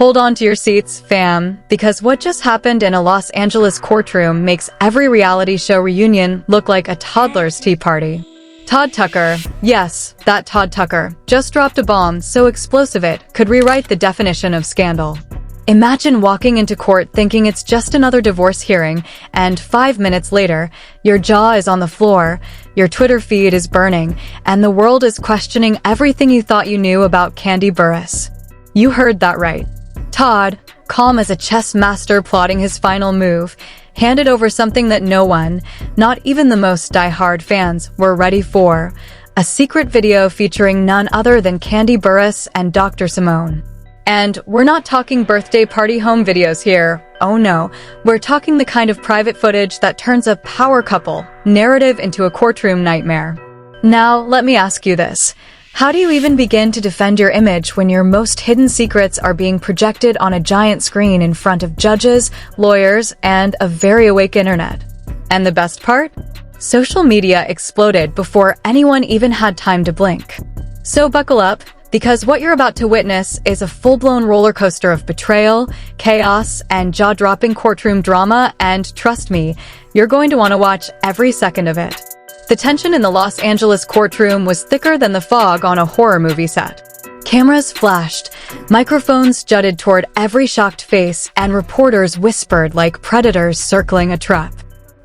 Hold on to your seats, fam, because what just happened in a Los Angeles courtroom makes every reality show reunion look like a toddler's tea party. Todd Tucker, yes, that Todd Tucker, just dropped a bomb so explosive it could rewrite the definition of scandal. Imagine walking into court thinking it's just another divorce hearing, and 5 minutes later, your jaw is on the floor, your Twitter feed is burning, and the world is questioning everything you thought you knew about Kandi Burruss. You heard that right. Todd, calm as a chess master plotting his final move, handed over something that no one, not even the most die-hard fans, were ready for. A secret video featuring none other than Kandi Burruss and Dr. Simone. And we're not talking birthday party home videos here. Oh no, we're talking the kind of private footage that turns a power couple narrative into a courtroom nightmare. Now, let me ask you this. How do you even begin to defend your image when your most hidden secrets are being projected on a giant screen in front of judges, lawyers, and a very awake internet? And the best part? Social media exploded before anyone even had time to blink. So buckle up, because what you're about to witness is a full-blown roller coaster of betrayal, chaos, and jaw-dropping courtroom drama, and trust me, you're going to want to watch every second of it. The tension in the Los Angeles courtroom was thicker than the fog on a horror movie set. Cameras flashed, microphones jutted toward every shocked face, and reporters whispered like predators circling a trap.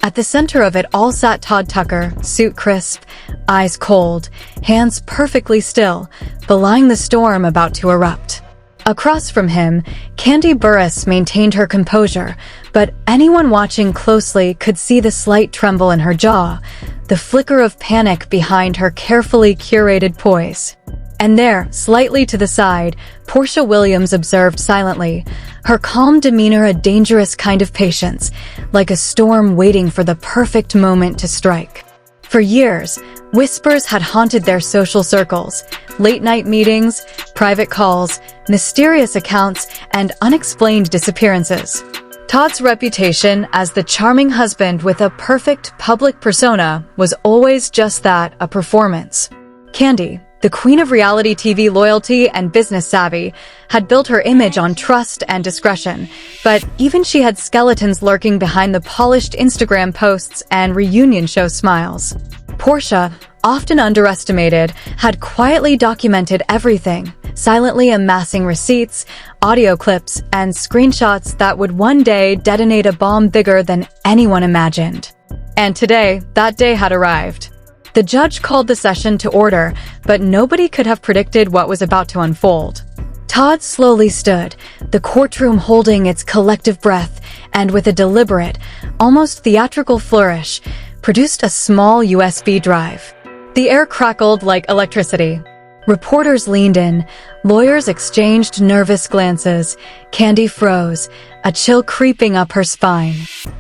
At the center of it all sat Todd Tucker, suit crisp, eyes cold, hands perfectly still, belying the storm about to erupt. Across from him, Kandi Burruss maintained her composure, but anyone watching closely could see the slight tremble in her jaw, the flicker of panic behind her carefully curated poise. And there, slightly to the side, Portia Williams observed silently, her calm demeanor a dangerous kind of patience, like a storm waiting for the perfect moment to strike. For years, whispers had haunted their social circles, late-night meetings, private calls, mysterious accounts, and unexplained disappearances. Todd's reputation as the charming husband with a perfect public persona was always just that, a performance. Kandi, the queen of reality TV loyalty and business savvy, had built her image on trust and discretion, but even she had skeletons lurking behind the polished Instagram posts and reunion show smiles. Portia, often underestimated, had quietly documented everything, silently amassing receipts, audio clips, and screenshots that would one day detonate a bomb bigger than anyone imagined. And today, that day had arrived. The judge called the session to order, but nobody could have predicted what was about to unfold. Todd slowly stood, the courtroom holding its collective breath, and with a deliberate, almost theatrical flourish, produced a small USB drive. The air crackled like electricity. Reporters leaned in, lawyers exchanged nervous glances, Kandi froze, a chill creeping up her spine.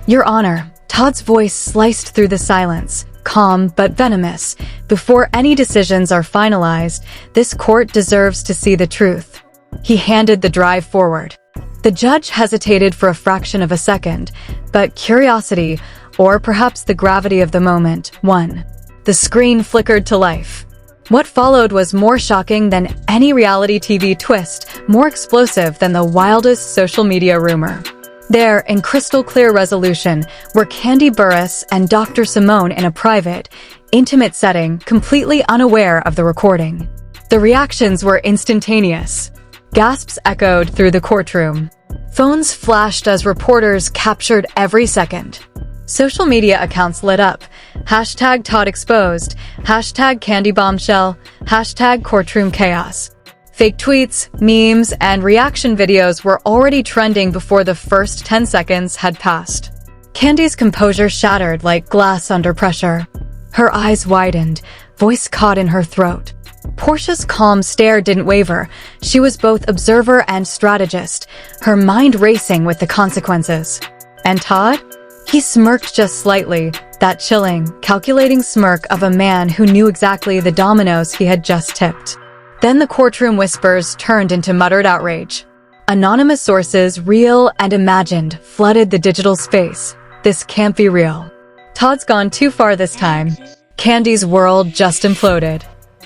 "Your Honor," Todd's voice sliced through the silence, calm but venomous. "Before any decisions are finalized, this court deserves to see the truth." He handed the drive forward. The judge hesitated for a fraction of a second, but curiosity, or perhaps the gravity of the moment, won. The screen flickered to life. What followed was more shocking than any reality TV twist, more explosive than the wildest social media rumor. There, in crystal clear resolution, were Kandi Burruss and Dr. Simone in a private, intimate setting, completely unaware of the recording. The reactions were instantaneous. Gasps echoed through the courtroom. Phones flashed as reporters captured every second. Social media accounts lit up. Hashtag Todd exposed, hashtag Kandi bombshell, hashtag courtroom chaos. Fake tweets, memes, and reaction videos were already trending before the first 10 seconds had passed. Kandi's composure shattered like glass under pressure. Her eyes widened, voice caught in her throat. Portia's calm stare didn't waver. She was both observer and strategist, her mind racing with the consequences. And Todd? He smirked just slightly, that chilling, calculating smirk of a man who knew exactly the dominoes he had just tipped. Then the courtroom whispers turned into muttered outrage. Anonymous sources, real and imagined, flooded the digital space. This can't be real. Todd's gone too far this time. Kandi's world just imploded.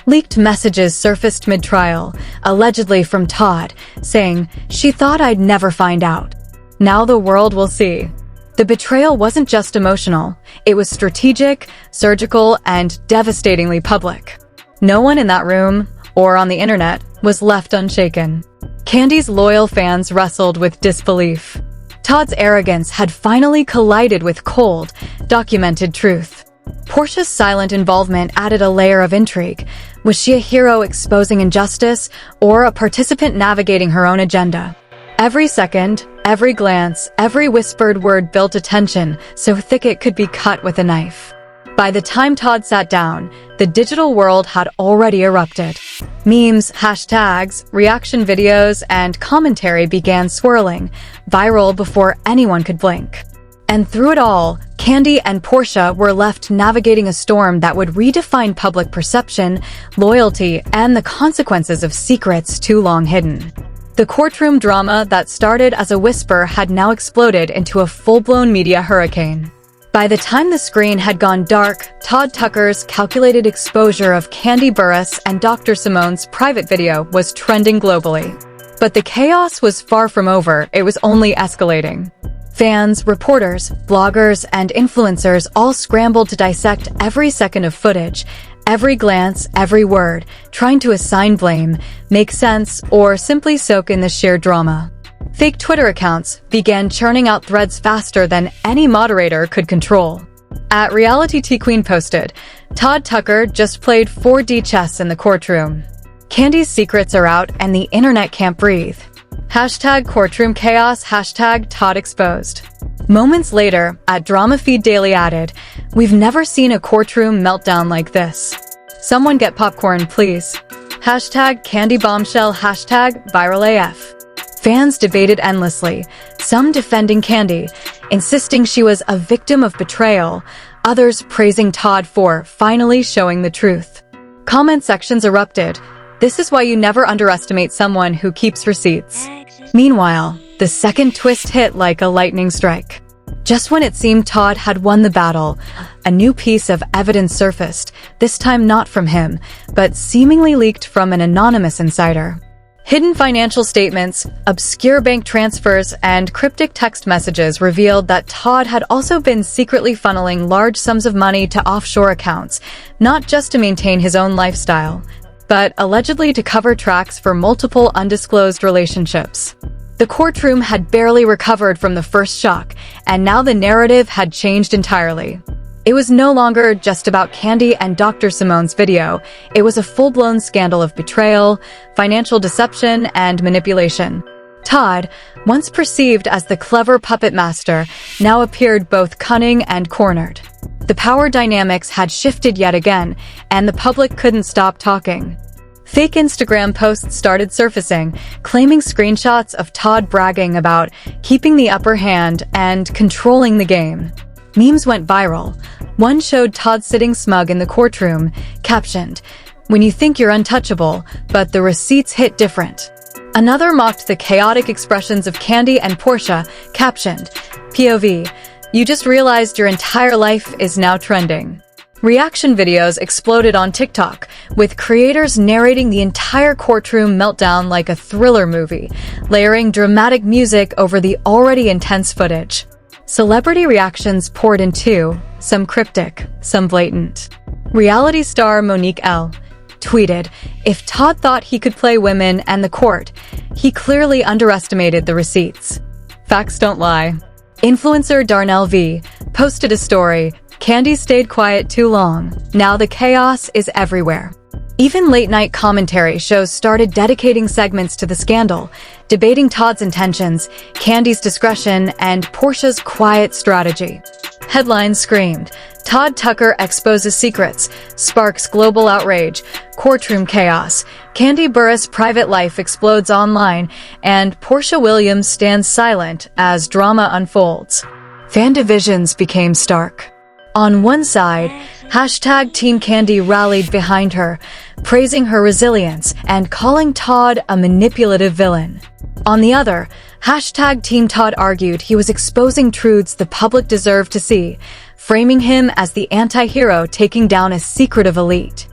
Leaked messages surfaced mid-trial, allegedly from Todd, saying, "She thought I'd never find out. Now the world will see." The betrayal wasn't just emotional, it was strategic, surgical, and devastatingly public. No one in that room, or on the internet, was left unshaken. Kandi's loyal fans wrestled with disbelief. Todd's arrogance had finally collided with cold, documented truth. Portia's silent involvement added a layer of intrigue. Was she a hero exposing injustice, or a participant navigating her own agenda? Every second, every glance, every whispered word built a tension so thick it could be cut with a knife. By the time Todd sat down, the digital world had already erupted. Memes, hashtags, reaction videos, and commentary began swirling, viral before anyone could blink. And through it all, Kandi and Portia were left navigating a storm that would redefine public perception, loyalty, and the consequences of secrets too long hidden. The courtroom drama that started as a whisper had now exploded into a full-blown media hurricane. By the time the screen had gone dark, Todd Tucker's calculated exposure of Kandi Burruss and Dr. Simone's private video was trending globally. But the chaos was far from over, it was only escalating. Fans, reporters, bloggers, and influencers all scrambled to dissect every second of footage, every glance, every word, trying to assign blame, make sense, or simply soak in the sheer drama. Fake Twitter accounts began churning out threads faster than any moderator could control. At Reality Tea Queen posted, "Todd Tucker just played 4D chess in the courtroom. Kandi's secrets are out and the internet can't breathe. Hashtag courtroom chaos, hashtag Todd exposed." Moments later, at Drama Feed Daily added, "We've never seen a courtroom meltdown like this. Someone get popcorn, please. Hashtag Kandi bombshell, hashtag viral AF." Fans debated endlessly, some defending Kandi, insisting she was a victim of betrayal, others praising Todd for finally showing the truth. Comment sections erupted. "This is why you never underestimate someone who keeps receipts." Meanwhile, the second twist hit like a lightning strike. Just when it seemed Todd had won the battle, a new piece of evidence surfaced, this time not from him, but seemingly leaked from an anonymous insider. Hidden financial statements, obscure bank transfers, and cryptic text messages revealed that Todd had also been secretly funneling large sums of money to offshore accounts, not just to maintain his own lifestyle, but allegedly to cover tracks for multiple undisclosed relationships. The courtroom had barely recovered from the first shock, and now the narrative had changed entirely. It was no longer just about Kandi and Dr. Simone's video. It was a full-blown scandal of betrayal, financial deception, and manipulation. Todd, once perceived as the clever puppet master, now appeared both cunning and cornered. The power dynamics had shifted yet again, and the public couldn't stop talking. Fake Instagram posts started surfacing, claiming screenshots of Todd bragging about keeping the upper hand and controlling the game. Memes went viral. One showed Todd sitting smug in the courtroom, captioned, "When you think you're untouchable, but the receipts hit different." Another mocked the chaotic expressions of Kandi and Portia, captioned, "POV, you just realized your entire life is now trending." Reaction videos exploded on TikTok, with creators narrating the entire courtroom meltdown like a thriller movie, layering dramatic music over the already intense footage. Celebrity reactions poured in too, some cryptic, some blatant. Reality star Monique L. tweeted, "If Todd thought he could play women and the court, he clearly underestimated the receipts." Facts don't lie. Influencer Darnell V. posted a story, "Kandi stayed quiet too long. Now the chaos is everywhere." Even late-night commentary shows started dedicating segments to the scandal, debating Todd's intentions, Kandi's discretion, and Portia's quiet strategy. Headlines screamed, "Todd Tucker exposes secrets, sparks global outrage, courtroom chaos, Kandi Burruss' private life explodes online, and Portia Williams stands silent as drama unfolds." Fan divisions became stark. On one side, hashtag Team Kandi rallied behind her, praising her resilience and calling Todd a manipulative villain. On the other, hashtag Team Todd argued he was exposing truths the public deserved to see, framing him as the anti-hero taking down a secretive elite.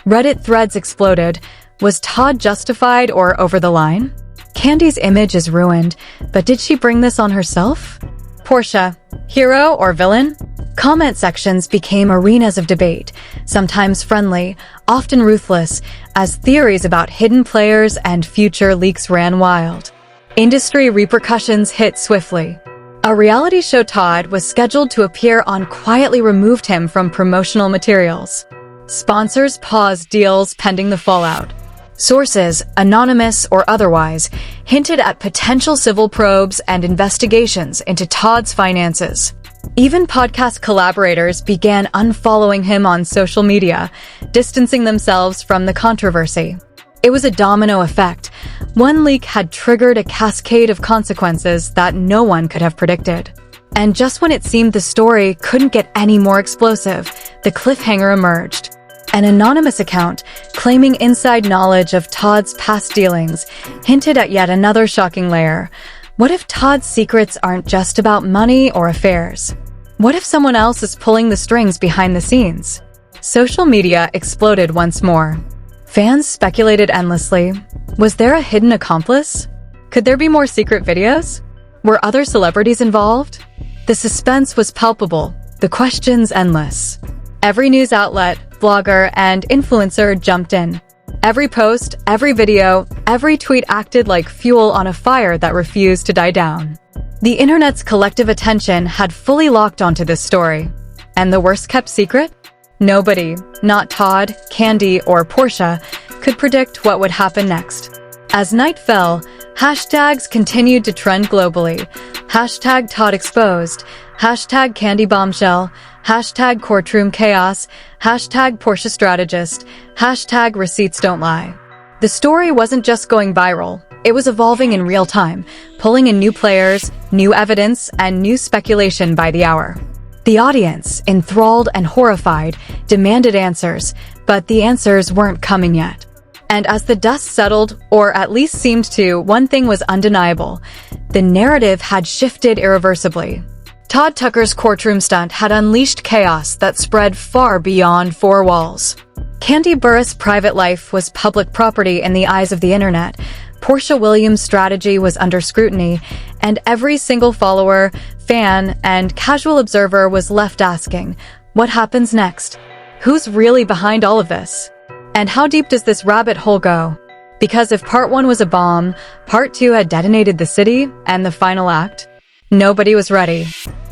Reddit threads exploded. Was Todd justified or over the line? Kandi's image is ruined, but did she bring this on herself? Portia, hero or villain? Comment sections became arenas of debate, sometimes friendly, often ruthless, as theories about hidden players and future leaks ran wild. Industry repercussions hit swiftly. A reality show Todd was scheduled to appear on quietly removed him from promotional materials. Sponsors paused deals pending the fallout. Sources, anonymous or otherwise, hinted at potential civil probes and investigations into Todd's finances. Even podcast collaborators began unfollowing him on social media, distancing themselves from the controversy. It was a domino effect. One leak had triggered a cascade of consequences that no one could have predicted. And just when it seemed the story couldn't get any more explosive, the cliffhanger emerged. An anonymous account, claiming inside knowledge of Todd's past dealings, hinted at yet another shocking layer. What if Todd's secrets aren't just about money or affairs? What if someone else is pulling the strings behind the scenes? Social media exploded once more. Fans speculated endlessly. Was there a hidden accomplice? Could there be more secret videos? Were other celebrities involved? The suspense was palpable, the questions endless. Every news outlet, blogger, and influencer jumped in. Every post, every video, every tweet acted like fuel on a fire that refused to die down. The internet's collective attention had fully locked onto this story. And the worst-kept secret? Nobody, not Todd, Kandi, or Portia, could predict what would happen next. As night fell, hashtags continued to trend globally. Hashtag Todd exposed, hashtag Kandi bombshell, hashtag courtroom chaos, hashtag Portia strategist, hashtag receipts don't lie. The story wasn't just going viral, it was evolving in real time, pulling in new players, new evidence, and new speculation by the hour. The audience, enthralled and horrified, demanded answers, but the answers weren't coming yet. And as the dust settled, or at least seemed to, one thing was undeniable. The narrative had shifted irreversibly. Todd Tucker's courtroom stunt had unleashed chaos that spread far beyond four walls. Kandi Burruss' private life was public property in the eyes of the internet. Portia Williams' strategy was under scrutiny, and every single follower, fan, and casual observer was left asking, what happens next? Who's really behind all of this? And how deep does this rabbit hole go? Because if part one was a bomb, part two had detonated the city, and the final act? Nobody was ready.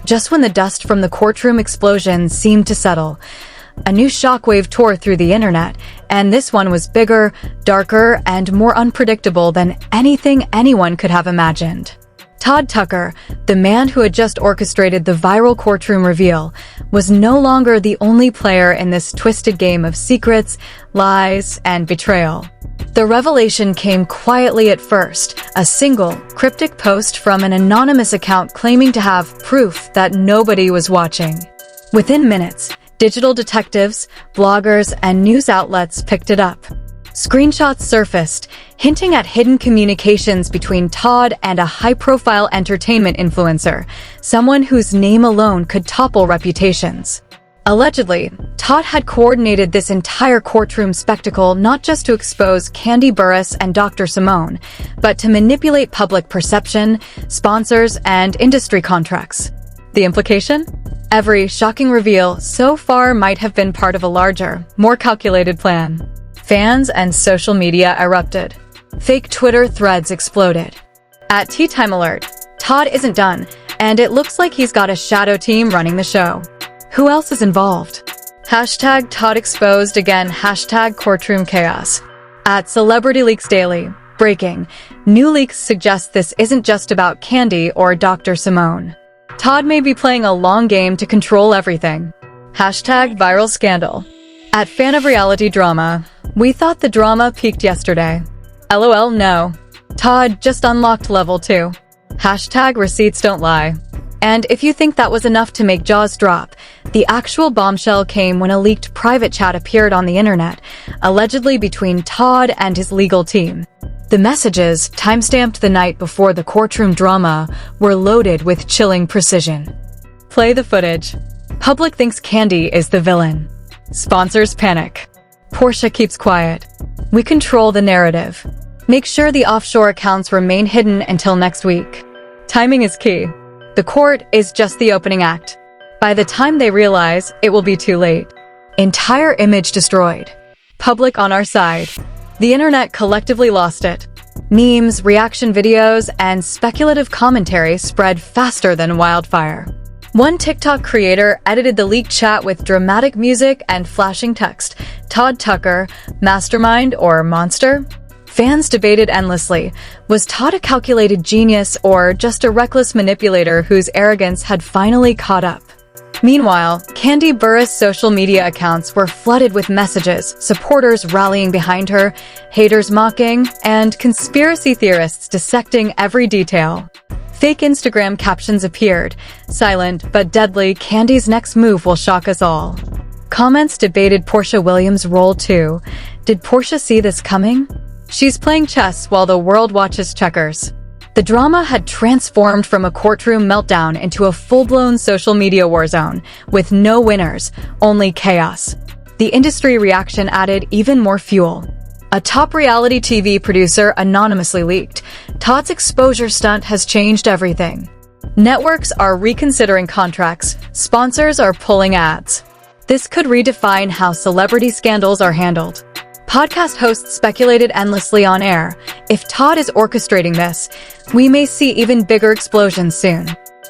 Just when the dust from the courtroom explosion seemed to settle, a new shockwave tore through the internet, and this one was bigger, darker, and more unpredictable than anything anyone could have imagined. Todd Tucker, the man who had just orchestrated the viral courtroom reveal, was no longer the only player in this twisted game of secrets, lies, and betrayal. The revelation came quietly at first, a single, cryptic post from an anonymous account claiming to have proof that nobody was watching. Within minutes, digital detectives, bloggers, and news outlets picked it up. Screenshots surfaced, hinting at hidden communications between Todd and a high-profile entertainment influencer, someone whose name alone could topple reputations. Allegedly, Todd had coordinated this entire courtroom spectacle not just to expose Kandi Burruss and Dr. Simone, but to manipulate public perception, sponsors, and industry contracts. The implication? Every shocking reveal so far might have been part of a larger, more calculated plan. Fans and social media erupted. Fake Twitter threads exploded. At Tea Time Alert, Todd isn't done, and it looks like he's got a shadow team running the show. Who else is involved? Hashtag Todd exposed again, hashtag courtroom chaos. At Celebrity Leaks Daily, breaking, new leaks suggest this isn't just about Kandi or Dr. Simone. Todd may be playing a long game to control everything. Hashtag viral scandal. At Fan of Reality Drama, we thought the drama peaked yesterday. LOL, no. Todd just unlocked level 2. Hashtag receipts don't lie. And if you think that was enough to make jaws drop, the actual bombshell came when a leaked private chat appeared on the internet, allegedly between Todd and his legal team. The messages, timestamped the night before the courtroom drama, were loaded with chilling precision. Play the footage. Public thinks Kandi is the villain. Sponsors panic. Portia keeps quiet. We control the narrative. Make sure the offshore accounts remain hidden until next week. Timing is key. The court is just the opening act. By the time they realize, it will be too late. Entire image destroyed. Public on our side. The internet collectively lost it. Memes, reaction videos, and speculative commentary spread faster than wildfire. One TikTok creator edited the leaked chat with dramatic music and flashing text. Todd Tucker, mastermind or monster? Fans debated endlessly. Was Todd a calculated genius or just a reckless manipulator whose arrogance had finally caught up? Meanwhile, Kandi Burruss' social media accounts were flooded with messages, supporters rallying behind her, haters mocking, and conspiracy theorists dissecting every detail. Fake Instagram captions appeared. Silent but deadly, Kandi's next move will shock us all. Comments debated Portia Williams' role too. Did Portia see this coming? She's playing chess while the world watches checkers. The drama had transformed from a courtroom meltdown into a full-blown social media war zone, with no winners, only chaos. The industry reaction added even more fuel. A top reality TV producer anonymously leaked. Todd's exposure stunt has changed everything. Networks are reconsidering contracts. Sponsors are pulling ads. This could redefine how celebrity scandals are handled. Podcast hosts speculated endlessly on air. If Todd is orchestrating this, we may see even bigger explosions soon.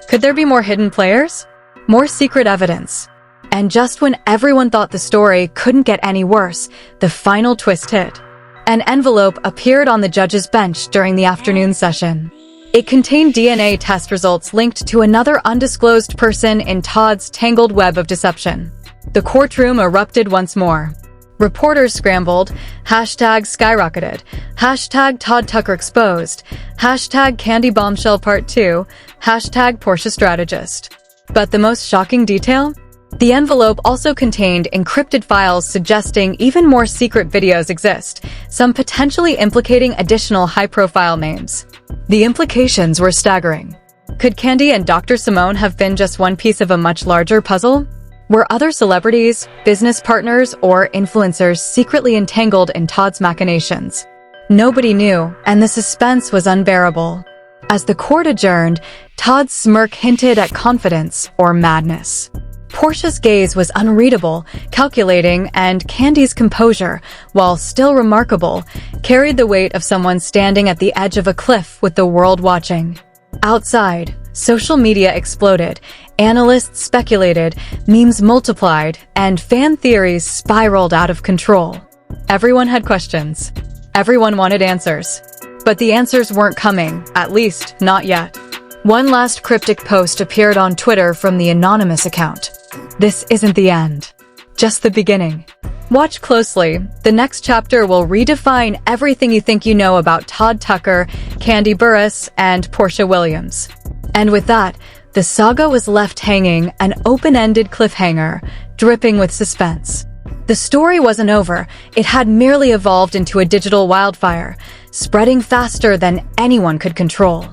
Could there be more hidden players? More secret evidence? And just when everyone thought the story couldn't get any worse, the final twist hit. An envelope appeared on the judge's bench during the afternoon session. It contained DNA test results linked to another undisclosed person in Todd's tangled web of deception. The courtroom erupted once more. Reporters scrambled, hashtag skyrocketed, hashtag Todd Tucker exposed, hashtag Kandi Bombshell Part 2, hashtag Portia Strategist. But the most shocking detail? The envelope also contained encrypted files suggesting even more secret videos exist, some potentially implicating additional high-profile names. The implications were staggering. Could Kandi and Dr. Simone have been just one piece of a much larger puzzle? Were other celebrities, business partners, or influencers secretly entangled in Todd's machinations? Nobody knew, and the suspense was unbearable. As the court adjourned, Todd's smirk hinted at confidence or madness. Portia's gaze was unreadable, calculating, and Kandi's composure, while still remarkable, carried the weight of someone standing at the edge of a cliff with the world watching. Outside, social media exploded, analysts speculated, memes multiplied, and fan theories spiraled out of control. Everyone had questions. Everyone wanted answers. But the answers weren't coming, at least not yet. One last cryptic post appeared on Twitter from the anonymous account. This isn't the end. Just the beginning. Watch closely. The next chapter will redefine everything you think you know about Todd Tucker, Kandi Burruss, and Portia Williams. And with that, the saga was left hanging, an open-ended cliffhanger, dripping with suspense. The story wasn't over. It had merely evolved into a digital wildfire, spreading faster than anyone could control.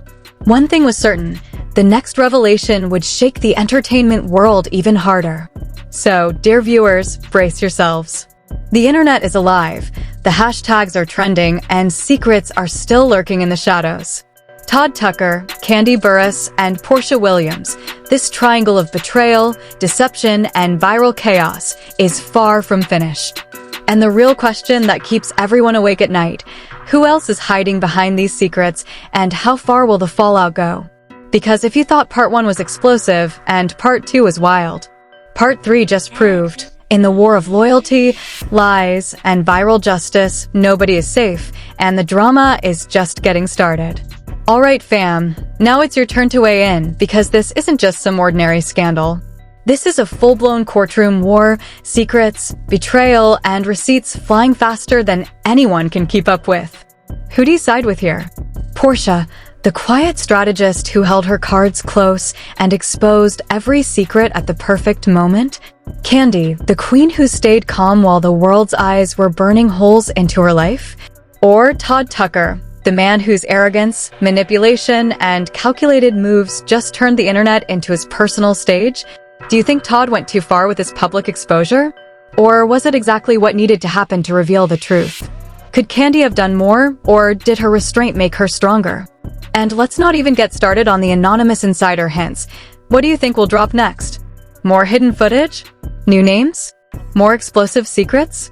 One thing was certain, the next revelation would shake the entertainment world even harder. So, dear viewers, brace yourselves. The internet is alive, the hashtags are trending, and secrets are still lurking in the shadows. Todd Tucker, Kandi Burruss, and Portia Williams, this triangle of betrayal, deception, and viral chaos is far from finished. And the real question that keeps everyone awake at night, who else is hiding behind these secrets, and how far will the fallout go? Because if you thought Part 1 was explosive, and Part 2 was wild, Part 3 just proved, in the war of loyalty, lies, and viral justice, nobody is safe, and the drama is just getting started. Alright fam, now it's your turn to weigh in, because this isn't just some ordinary scandal. This is a full-blown courtroom war, secrets, betrayal, and receipts flying faster than anyone can keep up with. Who do you side with here? Portia, the quiet strategist who held her cards close and exposed every secret at the perfect moment? Kandi, the queen who stayed calm while the world's eyes were burning holes into her life? Or Todd Tucker, the man whose arrogance, manipulation, and calculated moves just turned the internet into his personal stage? Do you think Todd went too far with his public exposure? Or was it exactly what needed to happen to reveal the truth? Could Kandi have done more, or did her restraint make her stronger? And let's not even get started on the anonymous insider hints. What do you think will drop next? More hidden footage? New names? More explosive secrets?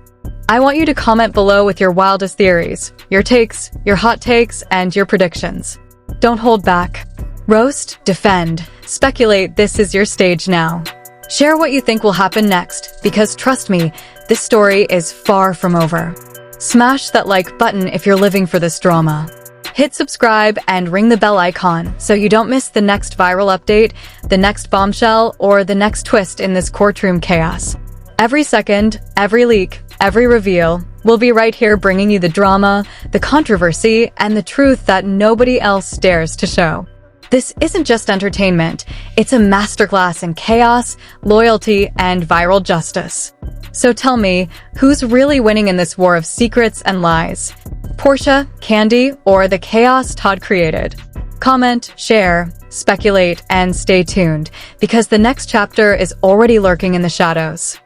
I want you to comment below with your wildest theories, your takes, your hot takes, and your predictions. Don't hold back. Roast, defend, speculate. This is your stage now. Share what you think will happen next, because trust me, this story is far from over. Smash that like button if you're living for this drama. Hit subscribe and ring the bell icon so you don't miss the next viral update, the next bombshell, or the next twist in this courtroom chaos. Every second, every leak, every reveal, we'll be right here bringing you the drama, the controversy, and the truth that nobody else dares to show. This isn't just entertainment, it's a masterclass in chaos, loyalty, and viral justice. So tell me, who's really winning in this war of secrets and lies? Portia, Kandi, or the chaos Todd created? Comment, share, speculate, and stay tuned, because the next chapter is already lurking in the shadows.